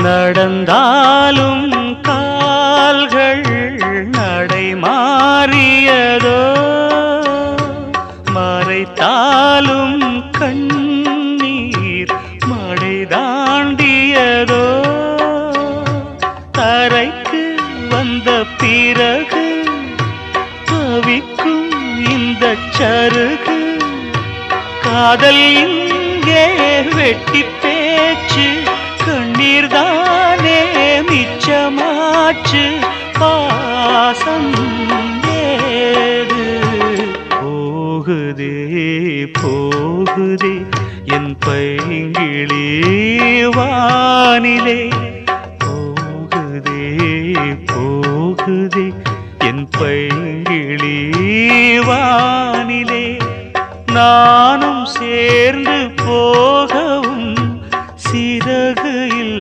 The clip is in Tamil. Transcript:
நடந்தாலும் கால்கள் நடை மாறியதோ, மறைத்தாலும் கண்ணீர் மடை தாண்டியதோ, தரைக்கு வந்த பிறகு தவிக்கும் இந்த சருகு, காதல் இங்கே வெட்டி பேச்சு, கண்ணீர் தானே மிச்சமாச்சு, பாசம் ஏது? போகுதே போகுதே என் பைங்கிளி வானிலே, போகுதே போகுதே என் பைங்கிளி வானிலே, நானும் சேர்ந்து